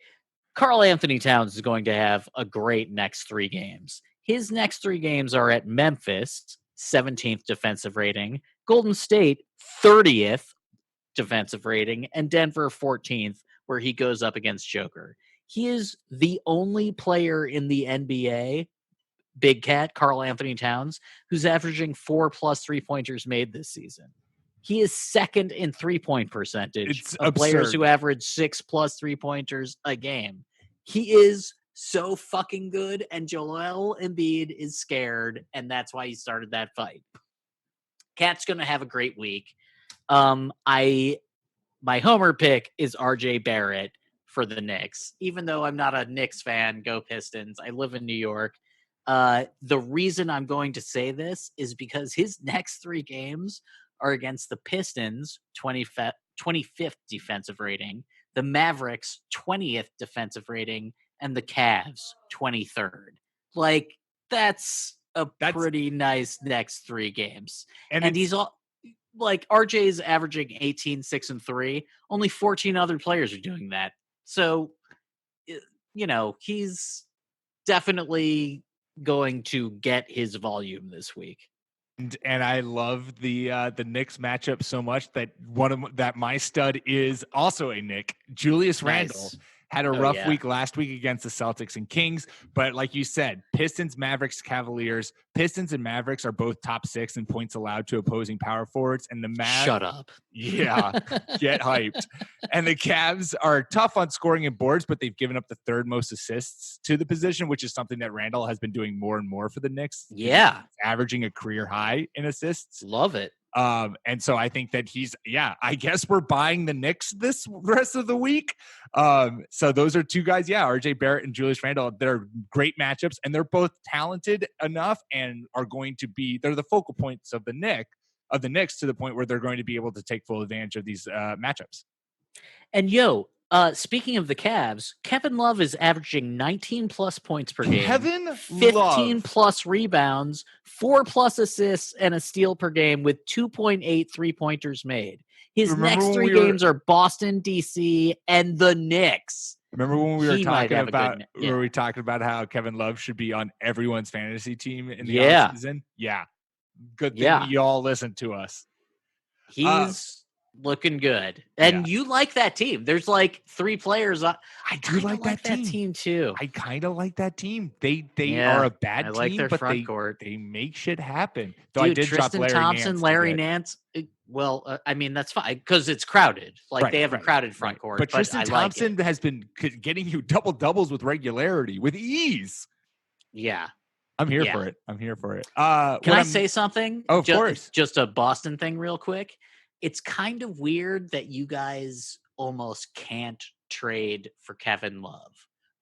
Karl Anthony Towns is going to have a great next 3 games. His next 3 games are at Memphis, 17th defensive rating, Golden State 30th defensive rating, and Denver 14th, where he goes up against Joker. He is the only player in the NBA, Big Cat, Karl Anthony Towns, who's averaging 4+ 3-pointers made this season. He is second in 3-point percentage of players who average 6+ 3-pointers a game. He is so fucking good, and Joel Embiid is scared, and that's why he started that fight. Cat's going to have a great week. My homer pick is RJ Barrett for the Knicks. Even though I'm not a Knicks fan, go Pistons. I live in New York. The reason I'm going to say this is because his next 3 games are against the Pistons, 25th defensive rating, the Mavericks, 20th defensive rating, and the Cavs, 23rd. Like, that's pretty nice next 3 games. And he's all like, RJ's averaging 18, 6, and 3. Only 14 other players are doing that. So, he's definitely going to get his volume this week. And I love the Knicks matchup so much that my stud is also a Knick. Julius Randle had a rough week last week against the Celtics and Kings, but like you said, Pistons, Mavericks, Cavaliers. Pistons and Mavericks are both top 6 in points allowed to opposing power forwards, and the Mavs. Shut up. Yeah, get hyped. And the Cavs are tough on scoring and boards, but they've given up the 3rd most assists to the position, which is something that Randall has been doing more and more for the Knicks. Yeah, he's averaging a career high in assists. Love it. And so I think that I guess we're buying the Knicks this rest of the week. So those are 2 guys. Yeah. RJ Barrett and Julius Randle. They're great matchups, and they're both talented enough and are going to they're the focal points of the Knicks to the point where they're going to be able to take full advantage of these matchups. And speaking of the Cavs, Kevin Love is averaging 19+ points per game, 15+ rebounds, 4+ assists, and a steal per game with 2.8 3-pointers made. His next 3 games are Boston, DC, and the Knicks. Remember when we were talking about how Kevin Love should be on everyone's fantasy team in the offseason? Yeah. Good thing you all listened to us. He's looking good. And you like that team. There's like 3 players. I do like that team too. I kind of like that team. They are a bad team, like their but front court. They make shit happen. Though Dude, I did Tristan drop Thompson, Larry Nance. That's fine because it's crowded. They have a crowded front court. But Tristan Thompson has been getting you double doubles with regularity, with ease. Yeah. I'm here for it. Can I say something? Oh, of course. Just a Boston thing real quick. It's kind of weird that you guys almost can't trade for Kevin Love.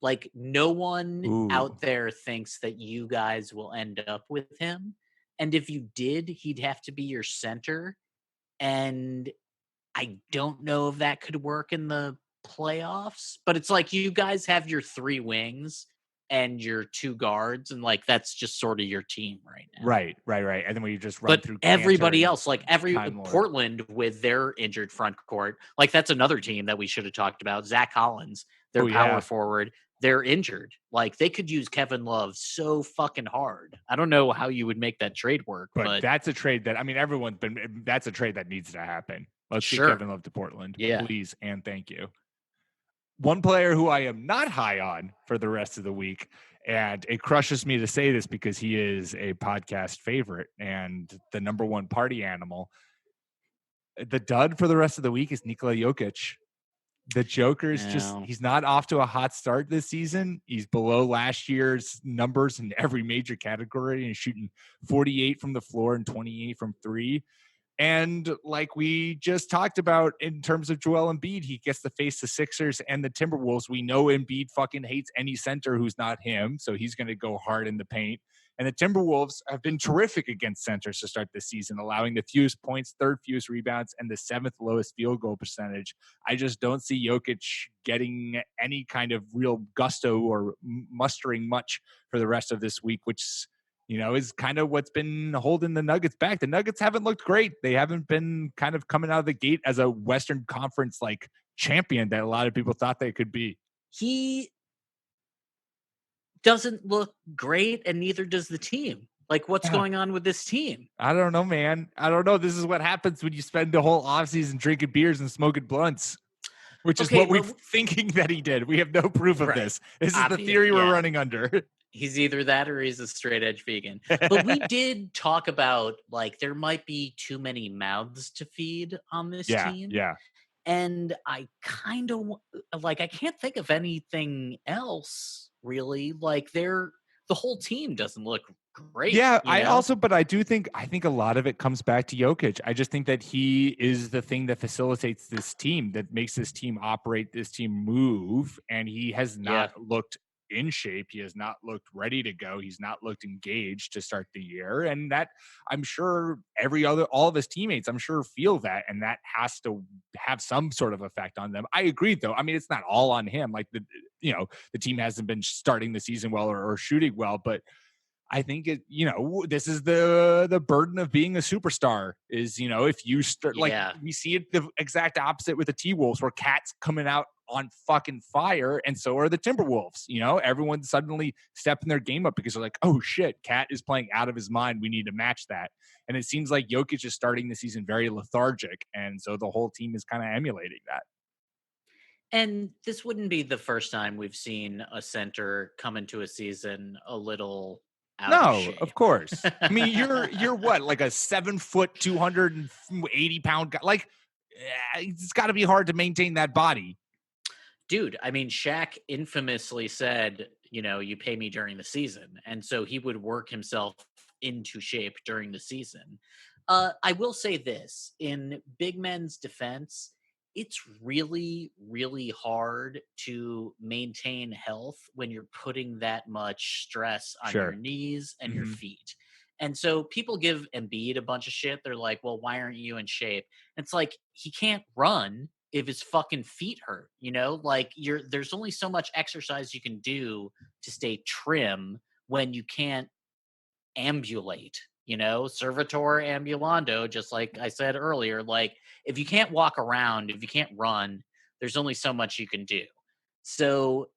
Like, no one out there thinks that you guys will end up with him. And if you did, he'd have to be your center. And I don't know if that could work in the playoffs. But it's like you guys have your 3 wings and your 2 guards, and like that's just sort of your team right now. Right. And then we just run through everybody else, like Portland with their injured front court, like that's another team that we should have talked about. Zach Collins, their power forward, they're injured. Like they could use Kevin Love so fucking hard. I don't know how you would make that trade work, but that's a trade that that's a trade that needs to happen. Let's get Kevin Love to Portland, please and thank you. One player who I am not high on for the rest of the week, and it crushes me to say this because he is a podcast favorite and the number 1 party animal. The dud for the rest of the week is Nikola Jokic. The Joker's he's not off to a hot start this season. He's below last year's numbers in every major category and shooting 48 from the floor and 28 from 3. And like we just talked about in terms of Joel Embiid, he gets to face the Sixers and the Timberwolves. We know Embiid fucking hates any center who's not him, so he's going to go hard in the paint. And the Timberwolves have been terrific against centers to start this season, allowing the fewest points, 3rd fewest rebounds, and the 7th lowest field goal percentage. I just don't see Jokic getting any kind of real gusto or mustering much for the rest of this week, which is kind of what's been holding the Nuggets back. The Nuggets haven't looked great. They haven't been kind of coming out of the gate as a Western Conference champion that a lot of people thought they could be. He doesn't look great, and neither does the team. Like, what's going on with this team? I don't know, man. I don't know. This is what happens when you spend the whole offseason drinking beers and smoking blunts, which is what we're thinking that he did. We have no proof of this. This is the theory we're running under. He's either that or he's a straight edge vegan. But we did talk about, like, there might be too many mouths to feed on this team. Yeah. And I kind of like, I can't think of anything else really. Like, the whole team doesn't look great. Yeah, but I think a lot of it comes back to Jokic. I just think that he is the thing that facilitates this team, that makes this team operate, this team move, and he has not looked in shape. He has not looked ready to go. He's not looked engaged to start the year. And that, I'm sure all of his teammates, I'm sure, feel that, and that has to have some sort of effect on them. I agree, though. I mean, it's not all on him. Like, the team hasn't been starting the season well or shooting well, but I think this is the burden of being a superstar is, if you start, we see it the exact opposite with the T-Wolves, where Cat's coming out on fucking fire, and so are the Timberwolves. Everyone's suddenly stepping their game up because they're like, oh shit, Cat is playing out of his mind. We need to match that. And it seems like Jokic is starting the season very lethargic, and so the whole team is kind of emulating that. And this wouldn't be the first time we've seen a center come into a season a little out of shape. Of course. I mean, you're what, like a 7 foot, 280 pound guy? Like, it's got to be hard to maintain that body. Dude, I mean, Shaq infamously said, you pay me during the season. And so he would work himself into shape during the season. I will say this, in big men's defense, it's really, really hard to maintain health when you're putting that much stress on your knees and your feet. And so people give Embiid a bunch of shit. They're like, well, why aren't you in shape? And it's like, he can't run if his fucking feet hurt, like there's only so much exercise you can do to stay trim when you can't ambulate, servitor ambulando, just like I said earlier. Like, if you can't walk around, if you can't run, there's only so much you can do. So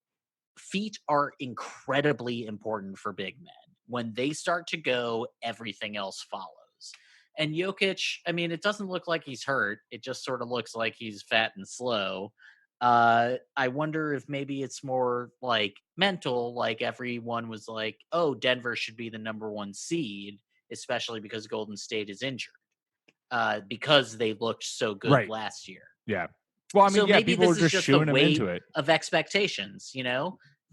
feet are incredibly important for big men. When they start to go, everything else follows. And Jokic, I mean, it doesn't look like he's hurt. It just sort of looks like he's fat and slow. I wonder if maybe it's more like mental, like everyone was like, oh, Denver should be the number 1 seed, especially because Golden State is injured, because they looked so good last year. Yeah. Well, I mean, so maybe people this are just is just shooing a them weight into it of expectations,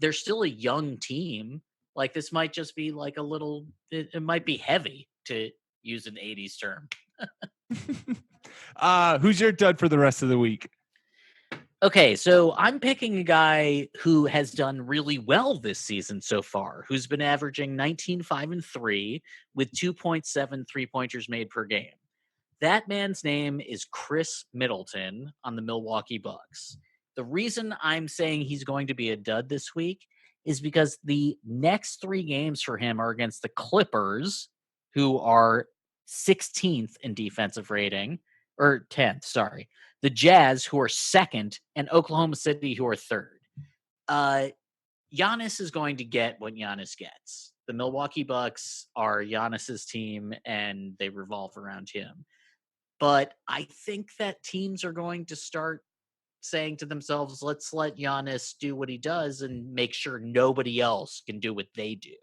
They're still a young team. Like, this might just be like it might be heavy, to use an 80s term. Who's your dud for the rest of the week? Okay, so I'm picking a guy who has done really well this season so far, who's been averaging 19, 5, and 3 with 2.7 3-pointers made per game. That man's name is Chris Middleton on the Milwaukee Bucks. The reason I'm saying he's going to be a dud this week is because the next 3 games for him are against the Clippers, who are 16th in defensive rating, or 10th, sorry. The Jazz, who are 2nd, and Oklahoma City, who are 3rd. Giannis is going to get what Giannis gets. The Milwaukee Bucks are Giannis's team, and they revolve around him. But I think that teams are going to start saying to themselves, let's let Giannis do what he does and make sure nobody else can do what they do.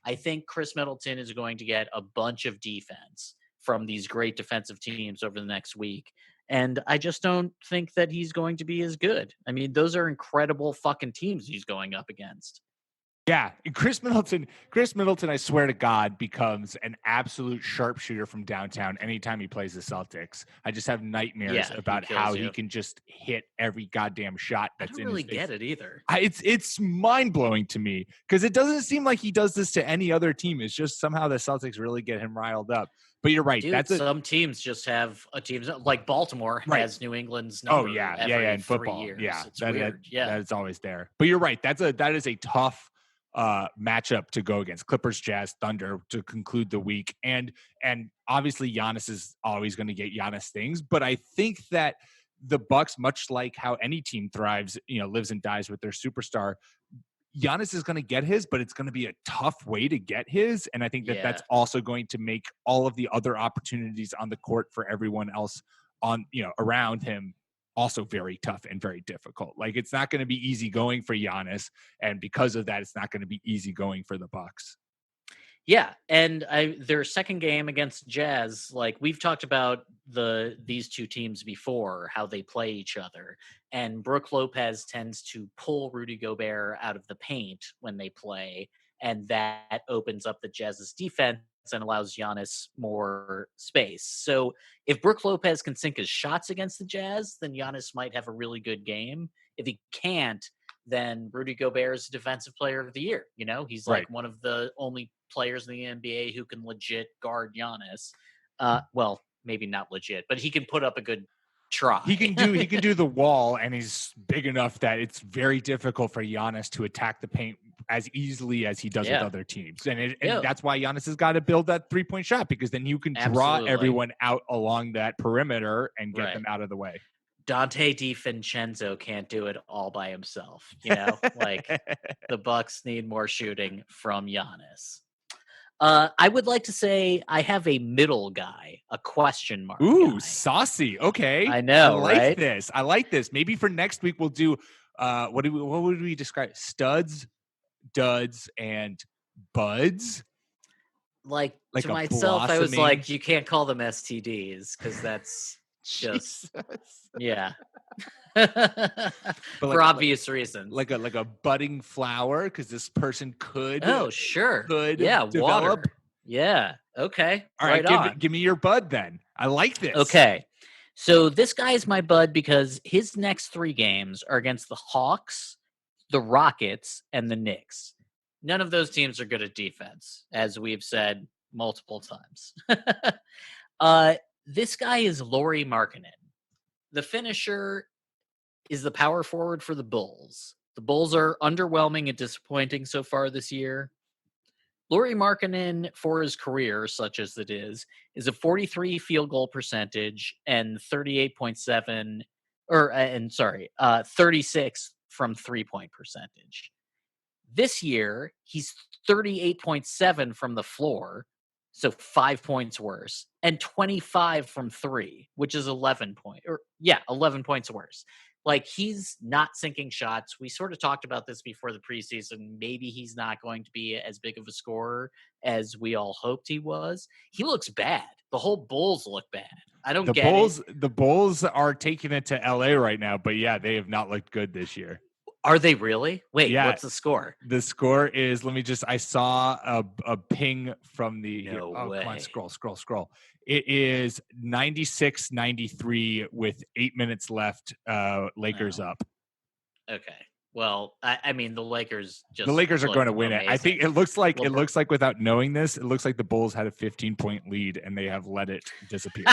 I think Chris Middleton is going to get a bunch of defense from these great defensive teams over the next week. And I just don't think that he's going to be as good. I mean, those are incredible fucking teams he's going up against. Yeah, and Chris Middleton, I swear to God, becomes an absolute sharpshooter from downtown anytime he plays the Celtics. I just have nightmares about how he can just hit every goddamn shot that's in his face. I don't really get it either. It's mind-blowing to me because it doesn't seem like he does this to any other team. It's just somehow the Celtics really get him riled up. But you're right. Dude, some teams just have a team like Baltimore has New England's number. In football. 3 years. Yeah, it's weird. That is always there. But you're right. That is a tough matchup to go against. Clippers, Jazz, Thunder to conclude the week, and obviously Giannis is always going to get Giannis things. But I think that the Bucks, much like how any team thrives, lives and dies with their superstar, Giannis is going to get his, but it's going to be a tough way to get his. And I think that that's also going to make all of the other opportunities on the court for everyone else around him also very tough and very difficult. Like, it's not going to be easy going for Giannis. And because of that, it's not going to be easy going for the Bucks. Yeah, and their second game against Jazz, like we've talked about these two teams before, how they play each other, and Brook Lopez tends to pull Rudy Gobert out of the paint when they play, and that opens up the Jazz's defense and allows Giannis more space. So if Brook Lopez can sink his shots against the Jazz, then Giannis might have a really good game. If he can't, then Rudy Gobert is Defensive Player of the Year. He's like one of the only players in the NBA who can legit guard Giannis. Well, maybe not legit, but he can put up a good try. He can do the wall, and he's big enough that it's very difficult for Giannis to attack the paint as easily as he does with other teams. And that's why Giannis has got to build that 3-point shot, because then you can draw everyone out along that perimeter and get them out of the way. Dante DiVincenzo can't do it all by himself. Like the Bucks need more shooting from Giannis. I would like to say I have a middle guy, a question mark. Ooh, guy. Saucy. Okay. I know, I like this. Maybe for next week we'll do what would we describe? Studs, duds, and buds? Like to myself, I was like, you can't call them STDs because that's just yeah. For obvious reasons, like a budding flower, because this person could develop. Water. Yeah, okay, all right, give me your bud then. I like this. Okay, so this guy is my bud because his next 3 games are against the Hawks, the Rockets, and the Knicks. None of those teams are good at defense, as we've said multiple times. This guy is Lauri Markkanen. The finisher is the power forward for the Bulls. The Bulls are underwhelming and disappointing so far this year. Lauri Markkanen, for his career, such as it is a 43 field goal percentage and 36 from 3-point percentage. This year, he's 38.7 from the floor, so 5 points worse, and 25 from 3, which is 11 points worse. Like, he's not sinking shots. We sort of talked about this before the preseason. Maybe he's not going to be as big of a scorer as we all hoped he was. He looks bad. The whole Bulls look bad. I don't get it. The Bulls are taking it to LA right now, but yeah, they have not looked good this year. Are they really? Wait, what's the score? The score is, I saw a ping from the, way. Come on, scroll. It is 96-93 with 8 minutes left, Lakers up. Okay. Well, I mean, the Lakers are going to win it. I think it looks like without knowing this, it looks like the Bulls had a 15-point lead and they have let it disappear.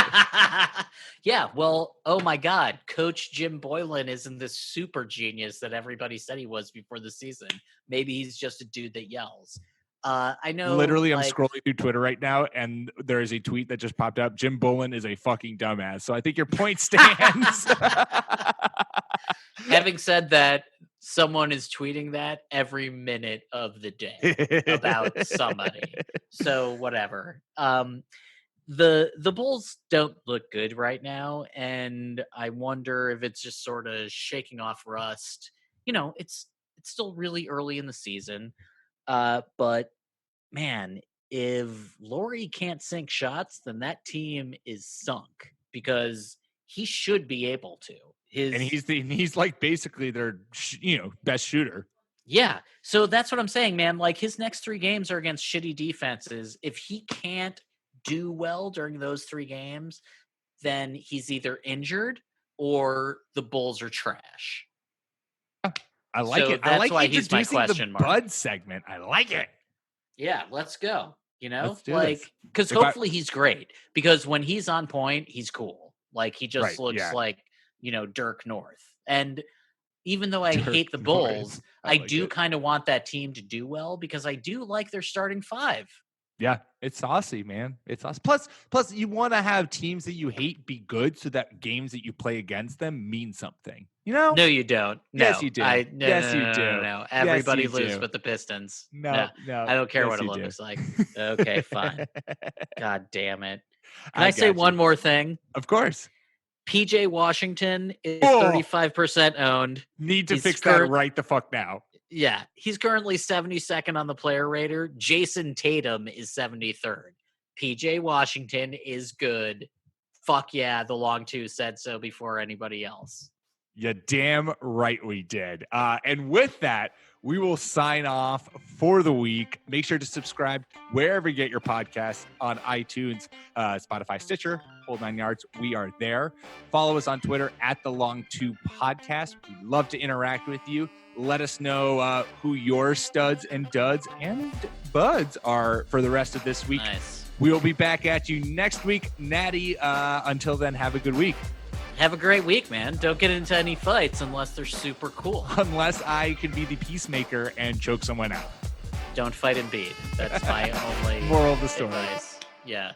Yeah. Well, oh my God, Coach Jim Boylan isn't this super genius that everybody said he was before the season. Maybe he's just a dude that yells. I know. Literally, I'm scrolling through Twitter right now, and there is a tweet that just popped up. Jim Boylan is a fucking dumbass. So I think your point stands. Having said that, someone is tweeting that every minute of the day about somebody. So whatever. The Bulls don't look good right now, and I wonder if it's just sort of shaking off rust. It's still really early in the season, but man, if Lauri can't sink shots, then that team is sunk, because he should be able to. And he's like basically their best shooter. Yeah, so that's what I'm saying, man. Like, his next 3 games are against shitty defenses. If he can't do well during those 3 games, then he's either injured or the Bulls are trash. I like it. That's I like why he's my question mark. Bud segment. I like it. Yeah, let's go. Let's do this. Because hopefully he's great. Because when he's on point, he's cool. Like, he just looks like, Dirk North. And even though I hate the Bulls, I do kind of want that team to do well, because I do like their starting 5. Yeah, it's saucy, man. It's saucy. Plus, you want to have teams that you hate be good, so that games that you play against them mean something. You know? No, you don't. No. Yes, you do. Yes, you do. No. Everybody Yes, you loses do. with the Pistons. No. I don't care Yes, what it you do. looks like. Okay, fine. God damn it. Can I I say got one you. more thing? Of course. PJ Washington is Oh. 35% owned. Need to He's fix that right the fuck now. Yeah, he's currently 72nd on the player rater. Jason Tatum is 73rd. PJ Washington is good. Fuck yeah, the long two said so before anybody else. You damn right we did. And with that, we will sign off for the week. Make sure to subscribe wherever you get your podcasts on iTunes, Spotify, Stitcher, whole 9 yards. We are there. Follow us on Twitter at The Long Two Podcast. We'd love to interact with you. Let us know who your studs and duds and buds are for the rest of this week. Nice. We will be back at you next week. Natty, until then, have a good week. Have a great week, man. Don't get into any fights unless they're super cool. Unless I can be the peacemaker and choke someone out. Don't fight and beat. That's my only moral of the story. advice. Yeah.